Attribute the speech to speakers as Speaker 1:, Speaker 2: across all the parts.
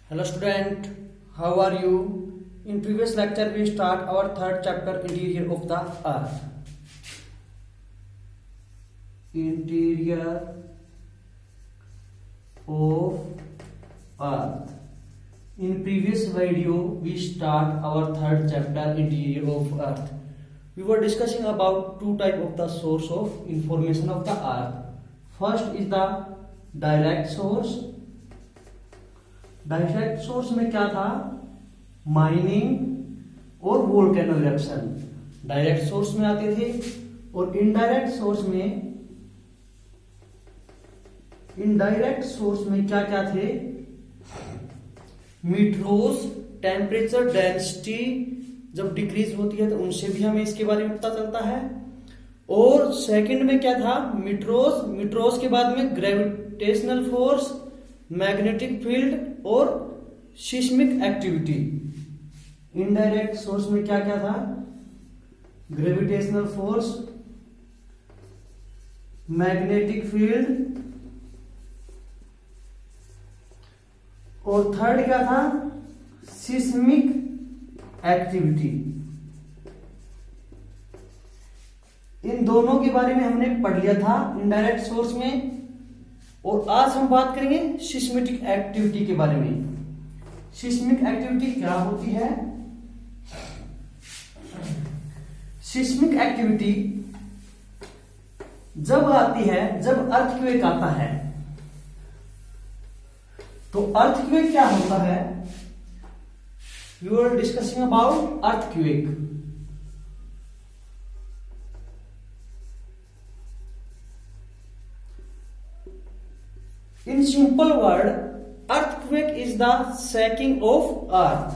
Speaker 1: Hello student, how are you? In previous lecture we start our third chapter, interior of the earth. Interior of earth. In previous video we start our third chapter, interior of earth. We were discussing about two type of the source of information of the earth. First is the direct source. Direct source में क्या था? Mining और volcano eruption direct source में आते थे। और indirect source में क्या क्या थे? मीट्रोस, टेम्परेचर, डेंसिटी जब डिक्रीज होती है तो उनसे भी हमें इसके बारे में पता चलता है। और सेकंड में क्या था? मिट्रोस के बाद में ग्रेविटेशनल फोर्स, मैग्नेटिक फील्ड और सिस्मिक एक्टिविटी। इनडायरेक्ट सोर्स में क्या क्या था? ग्रेविटेशनल फोर्स, मैग्नेटिक फील्ड और थर्ड क्या था? Seismic activity. इन दोनों के बारे में हमने पढ़ लिया था इनडायरेक्ट सोर्स में। और आज हम बात करेंगे सिस्मिक एक्टिविटी के बारे में। सिस्मिक एक्टिविटी क्या होती है? सिस्मिक एक्टिविटी जब आती है, जब अर्थक्वेक आता है। तो अर्थक्वेक क्या होता है? We are discussing about earthquake. In simple word, earthquake is the shaking of earth.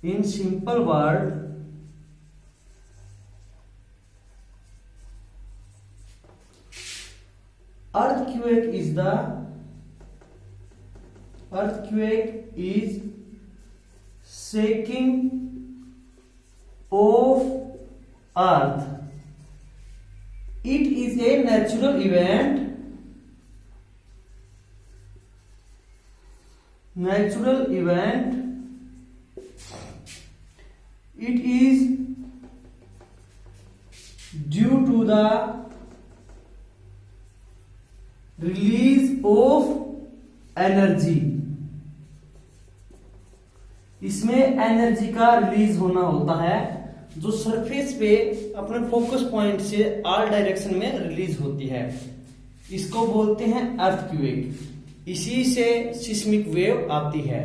Speaker 1: In simple word, earthquake is shaking of earth. It is a natural event. It is due to the release of energy. इसमें energy का release होना होता है जो surface पे अपने focus point से all direction में रिलीज होती है। इसको बोलते हैं अर्थक्वेक। इसी से सिस्मिक वेव आती है।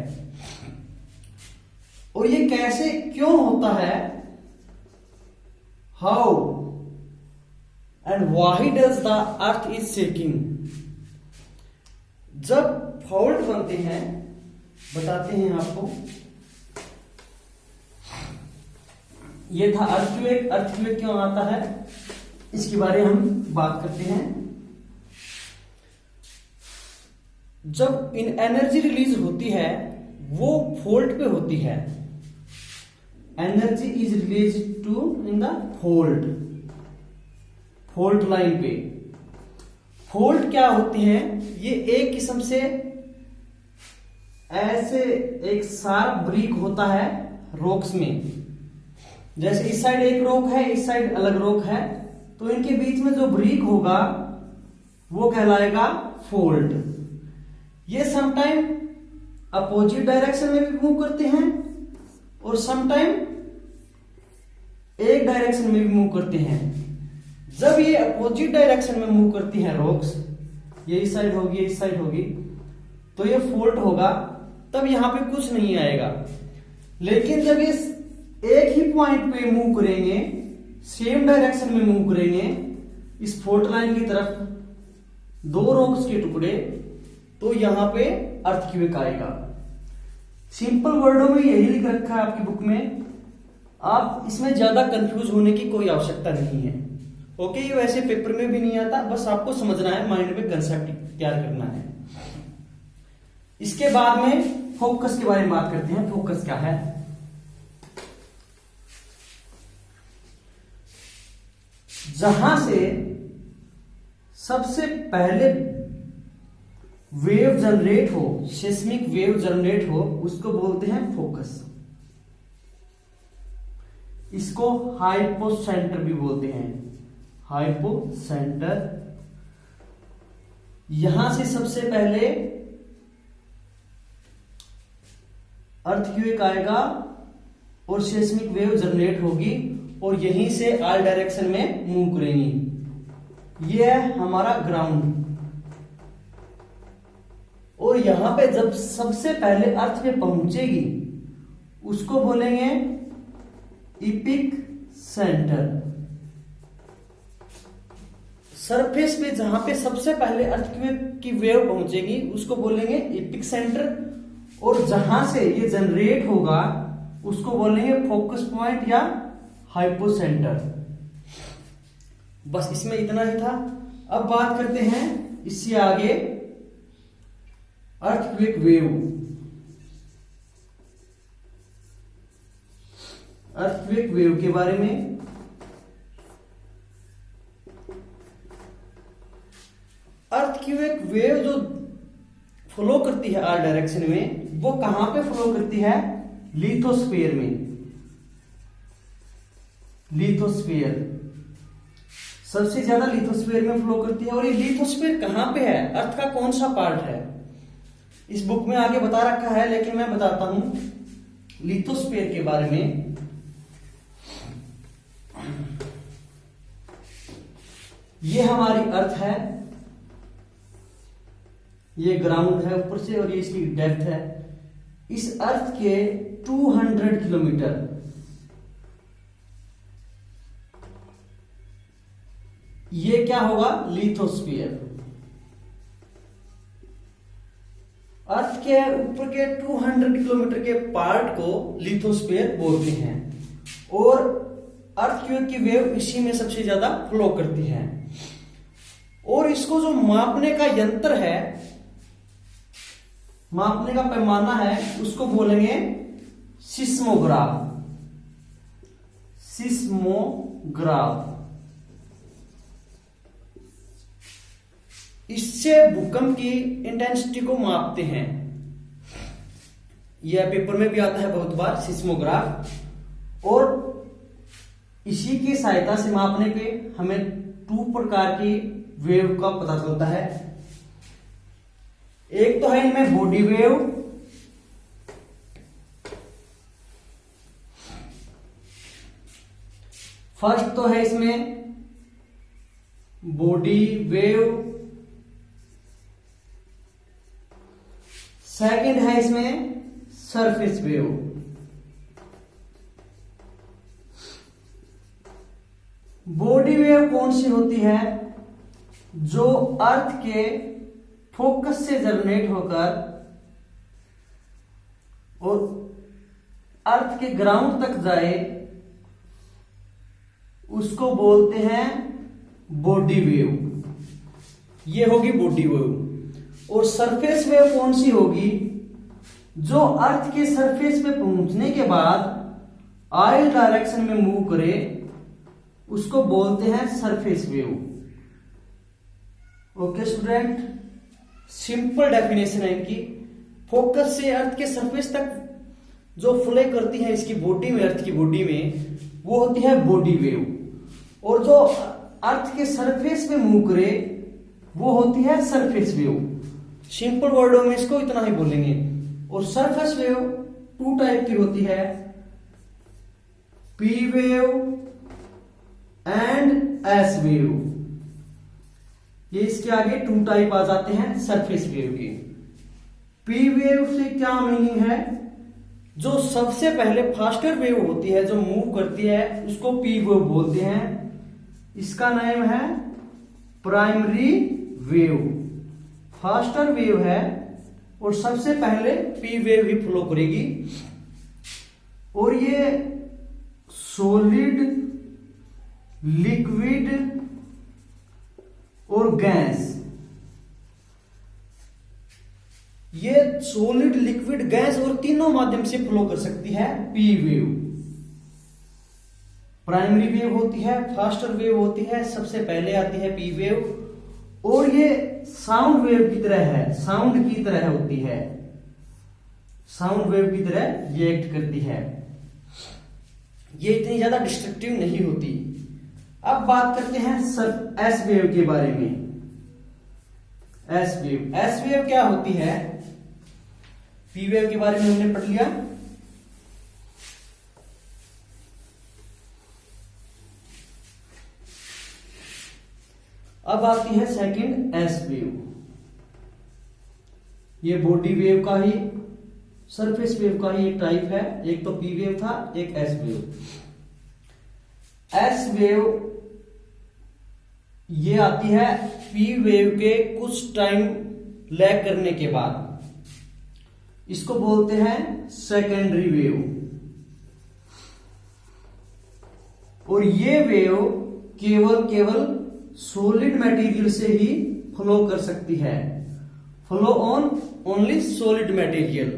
Speaker 1: और ये कैसे क्यों होता है? How and why does the earth is shaking? जब फॉल्ट बनते हैं, बताते हैं आपको। ये था अर्थक्वेक। अर्थक्वेक क्यों आता है इसके बारे में हम बात करते हैं। जब इन एनर्जी रिलीज होती है वो फॉल्ट पे होती है। एनर्जी इज रिलीज टू इन द फॉल्ट लाइन पे। फॉल्ट क्या होती है? ये एक किस्म से ऐसे एक शार्प ब्रिक होता है रॉक्स में। जैसे इस साइड एक रॉक है, इस साइड अलग रॉक है, तो इनके बीच में जो ब्रिक होगा वो कहलाएगा फॉल्ट। ये समटाइम अपोजिट डायरेक्शन में भी मूव करते हैं और समटाइम एक डायरेक्शन में भी मूव करते हैं। जब ये अपोजिट डायरेक्शन में मूव करती हैं रॉक्स, ये इस साइड होगी, इस साइड होगी, तो ये फॉल्ट होगा। तब यहां पे कुछ नहीं आएगा। लेकिन जब ये एक ही पॉइंट पे मूव करेंगे, सेम डायरेक्शन में मूव करेंगे इस फॉल्ट लाइन की तरफ, दो रॉक्स के टुकड़े, तो यहां पे अर्थक्वेक आएगा। सिंपल वर्डों में यही लिख रखा है आपकी बुक में। आप इसमें ज्यादा कंफ्यूज होने की कोई आवश्यकता नहीं है। ओके, ये वैसे पेपर में भी नहीं आता, बस आपको समझना है, माइंड में कंसेप्ट तैयार करना है। इसके बाद में फोकस के बारे में बात करते हैं। फोकस क्या है? जहां से सबसे पहले वेव जनरेट हो, सेस्मिक वेव जनरेट हो, उसको बोलते हैं फोकस। इसको हाइपोसेंटर भी बोलते हैं, हाइपोसेंटर। यहां से सबसे पहले अर्थक्वेक आएगा और सेस्मिक वेव जनरेट होगी और यहीं से ऑल डायरेक्शन में मूव करेंगी। ये है हमारा ग्राउंड। और यहां पे जब सबसे पहले अर्थ पे पहुंचेगी उसको बोलेंगे इपिक सेंटर। सरफेस पे जहां पे सबसे पहले अर्थक्वेक की वेव पहुंचेगी उसको बोलेंगे इपिक सेंटर। और जहां से ये जनरेट होगा उसको बोलेंगे फोकस पॉइंट या हाइपोसेंटर। बस इसमें इतना ही था। अब बात करते हैं इससे आगे अर्थक्वेक वेव। अर्थक्वेक वेव के बारे में अर्थक्वेक वेव जो फ्लो करती है ऑल डायरेक्शन में, वो कहां पे फ्लो करती है? लिथोस्फीयर में। लिथोस्फीयर सबसे ज्यादा लिथोस्फीयर में फ्लो करती है। और ये लिथोस्फीयर कहां पे है? अर्थ का कौन सा पार्ट है? इस बुक में आगे बता रखा है, लेकिन मैं बताता हूं लिथोस्फीयर के बारे में। ये हमारी अर्थ है, ये ग्राउंड है ऊपर से और ये इसकी डेप्थ है। इस अर्थ के 200 किलोमीटर ये क्या होगा? लिथोस्फीयर। अर्थ के ऊपर के 200 किलोमीटर के पार्ट को लिथोस्फीयर बोलते हैं। और अर्थक्वेक की वेव इसी में सबसे ज्यादा फ्लो करती है। और इसको जो मापने का यंत्र है, मापने का पैमाना है, उसको बोलेंगे सिस्मोग्राफ। सिस्मोग्राफ। इससे भूकंप की इंटेंसिटी को मापते हैं। यह पेपर में भी आता है बहुत बार, सिस्मोग्राफ। और इसी की सहायता से मापने पे हमें 2 प्रकार की वेव का पता चलता है। एक तो है इनमें बॉडी वेव, फर्स्ट तो है इसमें बॉडी वेव, सेकंड है इसमें सरफेस वेव। बॉडी वेव कौन सी होती है? जो अर्थ के फोकस से जनरेट होकर और अर्थ के ग्राउंड तक जाए, उसको बोलते हैं बॉडी वेव। ये होगी बॉडी वेव। और सरफेस वेव कौन सी होगी? जो अर्थ के सरफेस पे पहुंचने के बाद ऑयल डायरेक्शन में मूव करे, उसको बोलते हैं surface wave. Okay student, simple definition है इनकी। फोकस से अर्थ के सरफेस तक जो फ्लो करती है इसकी बॉडी में, अर्थ की बॉडी में, वो होती है बॉडी वेव। और जो अर्थ के सरफेस पे मूव करे वो होती है सरफेस वेव। सिंपल वर्डों में इसको इतना ही बोलेंगे। और सरफेस वेव 2 टाइप की होती है, P wave and S wave. ये इसके आगे 2 टाइप आ जाते हैं सरफेस वेव के। पी वेव से क्या मीनिंग है? जो सबसे पहले फास्टर वेव होती है, जो मूव करती है, उसको पी वेव बोलते हैं। इसका नाम है प्राइमरी वेव। फास्टर वेव है और सबसे पहले पी वेव ही फ्लो करेगी। और ये सॉलिड, लिक्विड और गैस, ये सॉलिड, लिक्विड, गैस और तीनों माध्यम से फ्लो कर सकती है पी वेव। प्राइमरी वेव होती है, फास्टर वेव होती है, सबसे पहले आती है पी वेव। और ये साउंड वेव की तरह है, साउंड की तरह होती है, साउंड वेव की तरह ये एक्ट करती है, ये इतनी ज्यादा डिस्ट्रक्टिव नहीं होती। अब बात करते हैं एस वेव के बारे में। एस वेव क्या होती है? पी वेव के बारे में हमने पढ़ लिया। अब आती है सेकंड एस वेव। ये बॉडी वेव का ही, सरफेस वेव का ही एक टाइप है। एक तो पी वेव था, एक एस वेव। एस वेव ये आती है पी वेव के कुछ टाइम लैग करने के बाद। इसको बोलते हैं सेकेंडरी वेव। और ये वेव केवल सॉलिड मटेरियल से ही फ्लो कर सकती है। Flow on only solid material.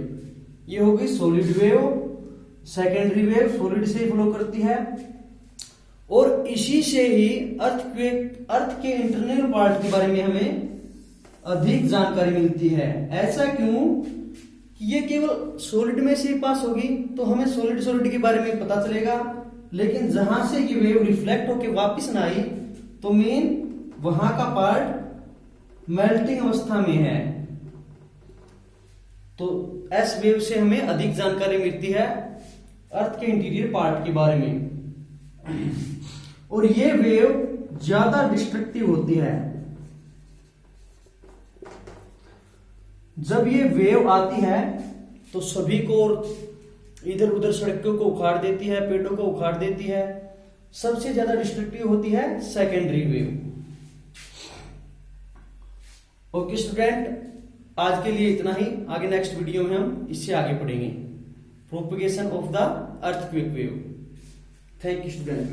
Speaker 1: ये होगी solid wave. Secondary wave solid से ही फ्लो करती है और इसी से ही अर्थ के इंटरनल पार्ट के बारे में हमें अधिक जानकारी मिलती है। ऐसा क्यों कि ये केवल सॉलिड में से ही पास होगी तो हमें सॉलिड के बारे में पता चलेगा, लेकिन जहां से ये वेव रिफ्लेक्ट होकर वापस ना आई तो मेन वहां का पार्ट मेल्टिंग अवस्था में है। तो एस वेव से हमें अधिक जानकारी मिलती है अर्थ के इंटीरियर पार्ट के बारे में। और ये वेव ज्यादा डिस्ट्रक्टिव होती है। जब ये वेव आती है तो सभी को इधर उधर सड़कों को उखाड़ देती है, पेड़ों को उखाड़ देती है। सबसे ज्यादा डिस्ट्रक्टिव होती है सेकेंडरी वेव। ओके स्टूडेंट, आज के लिए इतना ही। आगे नेक्स्ट वीडियो में हम इससे आगे पढ़ेंगे propagation of the earthquake wave. Thank you student.